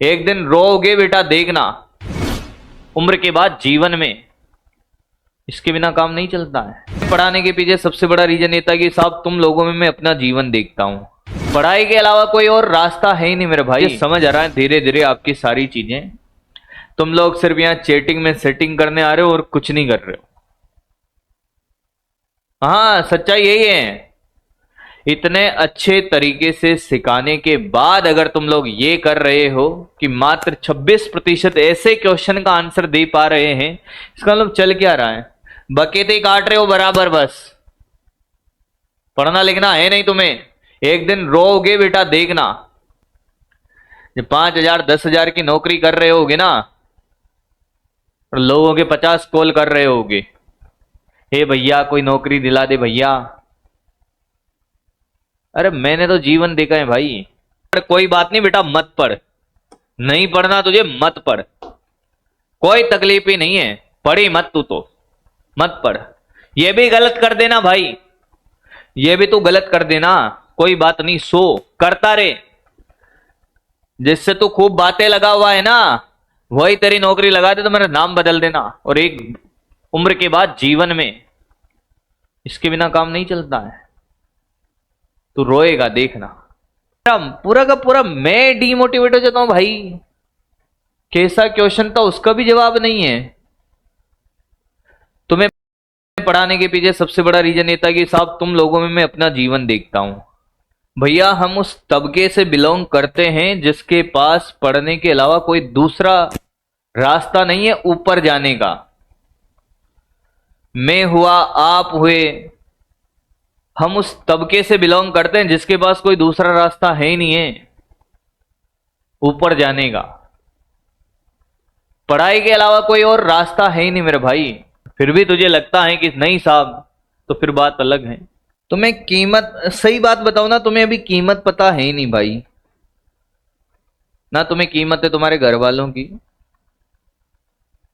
एक दिन रोओगे बेटा देखना, उम्र के बाद जीवन में इसके बिना काम नहीं चलता है। पढ़ाने के पीछे सबसे बड़ा रीजन ये था कि साहब तुम लोगों में मैं अपना जीवन देखता हूँ, पढ़ाई के अलावा कोई और रास्ता है ही नहीं मेरे भाई। समझ आ रहा है धीरे धीरे आपकी सारी चीजें, तुम लोग सिर्फ यहाँ चैटिंग में सेटिंग करने आ रहे हो और कुछ नहीं कर रहे हो। हाँ सच्चाई यही है। इतने अच्छे तरीके से सिखाने के बाद अगर तुम लोग ये कर रहे हो कि मात्र 26% ऐसे क्वेश्चन का आंसर दे पा रहे हैं, इसका मतलब चल क्या रहा है? बकेते ही काट रहे हो बराबर, बस पढ़ना लिखना है नहीं तुम्हें। एक दिन रोओगे बेटा देखना, जब 5,000 10,000 की नौकरी कर रहे होगे ना और लोगों के 50 कॉल कर रहे होगे, हे भैया कोई नौकरी दिला दे भैया। अरे मैंने तो जीवन देखा है भाई। कोई बात नहीं बेटा मत पढ़, नहीं पढ़ना तुझे मत पढ़, कोई तकलीफ ही नहीं है, पढ़ी मत तू तो मत पढ़। ये भी गलत कर देना भाई, ये भी तू गलत कर देना, कोई बात नहीं, सो करता रे। जिससे तू खूब बातें लगा हुआ है ना वही तेरी नौकरी लगा दे तो मेरा नाम बदल देना। और एक उम्र के बाद जीवन में इसके बिना काम नहीं चलता है। तू रोएगा देखना। पूरा का पूरा मैं डीमोटिवेट हो जाता हूं भाई। कैसा क्वेश्चन था उसका भी जवाब नहीं है। तुम्हें पढ़ाने के पीछे सबसे बड़ा रीजन ये था कि साहब तुम लोगों में मैं अपना जीवन देखता हूं। भैया हम उस तबके से बिलोंग करते हैं जिसके पास पढ़ने के अलावा कोई दूसरा रास्ता नहीं है ऊपर जाने का। मैं हुआ, आप हुए, हम उस तबके से बिलोंग करते हैं जिसके पास कोई दूसरा रास्ता है ही नहीं है ऊपर जाने का। पढ़ाई के अलावा कोई और रास्ता है ही नहीं मेरे भाई। फिर भी तुझे लगता है कि नहीं साहब, तो फिर बात अलग है। तुम्हें कीमत, सही बात बताओ ना, तुम्हें अभी कीमत पता है ही नहीं भाई। ना तुम्हें कीमत है तुम्हारे घर वालों की,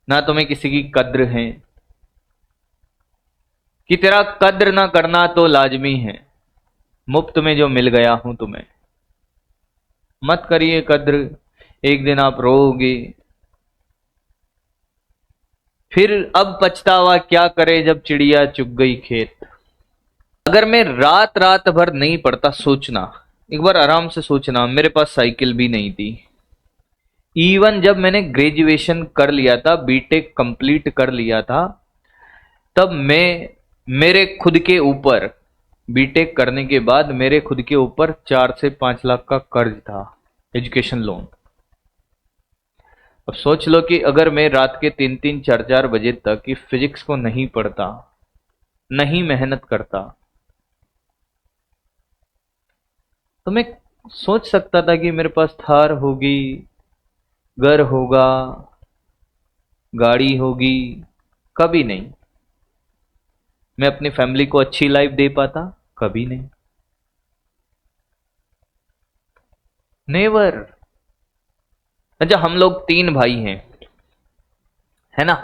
ना तुम्हें किसी की कद्र है। कि तेरा कद्र ना करना तो लाजमी है, मुफ्त में जो मिल गया हूं तुम्हें। मत करिए कद्र, एक दिन आप रोओगे। फिर अब पछतावा क्या करे जब चिड़िया चुग गई खेत। अगर मैं रात रात भर नहीं पढ़ता, सोचना एक बार आराम से सोचना, मेरे पास साइकिल भी नहीं थी। इवन जब मैंने ग्रेजुएशन कर लिया था, बीटेक कंप्लीट कर लिया था, तब मैं मेरे खुद के ऊपर, बीटेक करने के बाद मेरे खुद के ऊपर 4 से 5 लाख का कर्ज था, एजुकेशन लोन। अब सोच लो कि अगर मैं रात के 3-3 4-4 बजे तक कि फिजिक्स को नहीं पढ़ता, नहीं मेहनत करता, तो मैं सोच सकता था कि मेरे पास थार होगी, घर होगा, गाड़ी होगी। कभी नहीं। मैं अपनी फैमिली को अच्छी लाइफ दे पाता, कभी नहीं, नेवर। अच्छा हम लोग 3 भाई हैं, है ना?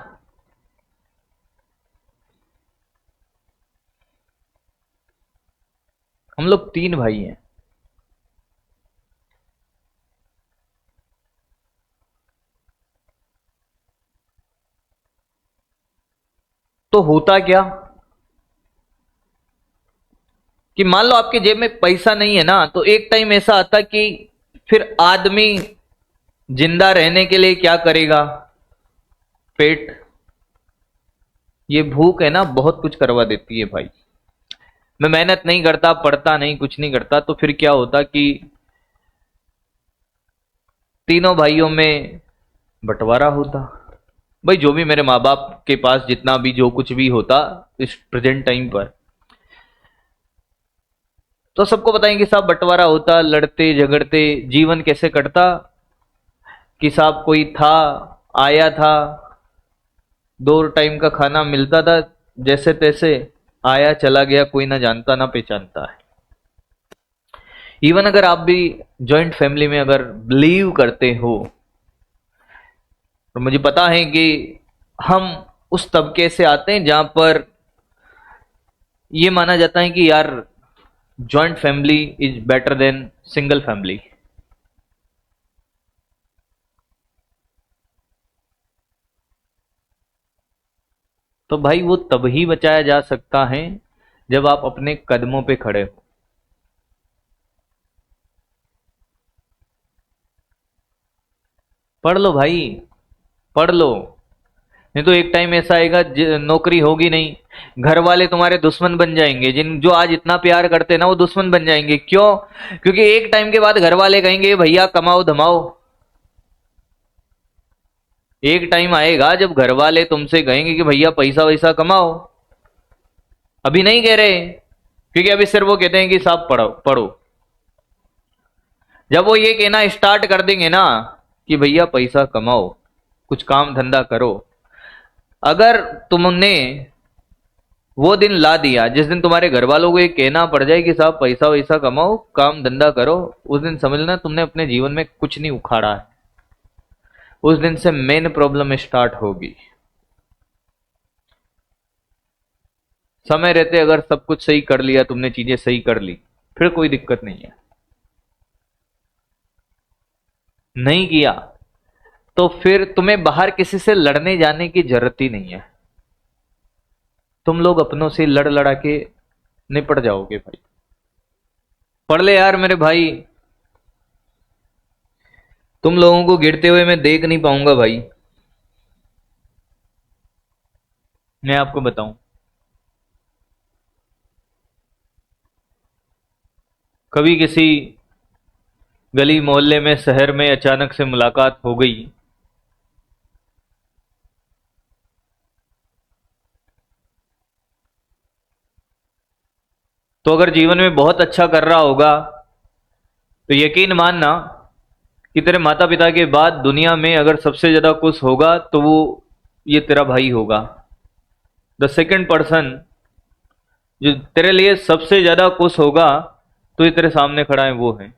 हम लोग 3 भाई हैं। तो होता क्या कि मान लो आपके जेब में पैसा नहीं है ना, तो एक टाइम ऐसा आता कि फिर आदमी जिंदा रहने के लिए क्या करेगा? पेट। ये भूख है ना बहुत कुछ करवा देती है भाई। मैं मेहनत नहीं करता, पढ़ता नहीं, कुछ नहीं करता, तो फिर क्या होता कि तीनों भाइयों में बंटवारा होता। भाई जो भी मेरे माँ बाप के पास जितना भी जो कुछ भी होता इस प्रेजेंट टाइम पर, तो सबको बताएंगे साहब बंटवारा होता, लड़ते झगड़ते जीवन कैसे कटता कि साहब कोई था, आया था, 2 टाइम का खाना मिलता था, जैसे तैसे आया चला गया, कोई ना जानता ना पहचानता है। इवन अगर आप भी जॉइंट फैमिली में अगर बिलीव करते हो, तो मुझे पता है कि हम उस तबके से आते हैं जहां पर यह माना जाता है कि यार joint family is better than single family. तो भाई वो तभी बचाया जा सकता है जब आप अपने कदमों पे खड़े हो। पढ़ लो भाई, पढ़ लो, नहीं तो एक टाइम ऐसा आएगा नौकरी होगी नहीं, घर वाले तुम्हारे दुश्मन बन जाएंगे। जिन जो आज इतना प्यार करते हैं ना, वो दुश्मन बन जाएंगे। क्यों? क्योंकि एक टाइम के बाद घर वाले कहेंगे भैया कमाओ धमाओ। एक टाइम आएगा जब घर वाले तुमसे कहेंगे कि भैया पैसा वैसा कमाओ। अभी नहीं कह रहे, क्योंकि अभी सिर्फ वो कहते हैं कि साहब पढ़ो पढ़ो। जब वो ये कहना स्टार्ट कर देंगे ना कि भैया पैसा कमाओ, कुछ काम धंधा करो, अगर तुमने वो दिन ला दिया जिस दिन तुम्हारे घर वालों को ये कहना पड़ जाए कि साहब पैसा वैसा कमाओ, काम धंधा करो, उस दिन समझना तुमने अपने जीवन में कुछ नहीं उखाड़ा है। उस दिन से मेन प्रॉब्लम स्टार्ट होगी। समय रहते अगर सब कुछ सही कर लिया तुमने, चीजें सही कर ली, फिर कोई दिक्कत नहीं है। नहीं किया तो फिर तुम्हें बाहर किसी से लड़ने जाने की जरूरत ही नहीं है। तुम लोग अपनों से लड़ लड़ा के निपट जाओगे भाई। पढ़ ले यार मेरे भाई, तुम लोगों को गिरते हुए मैं देख नहीं पाऊंगा भाई। मैं आपको बताऊं, कभी किसी गली मोहल्ले में शहर में अचानक से मुलाकात हो गई, तो अगर जीवन में बहुत अच्छा कर रहा होगा तो यकीन मानना कि तेरे माता पिता के बाद दुनिया में अगर सबसे ज्यादा खुश होगा तो वो ये तेरा भाई होगा। द सेकंड पर्सन जो तेरे लिए सबसे ज्यादा खुश होगा तो ये तेरे सामने खड़ा है वो है।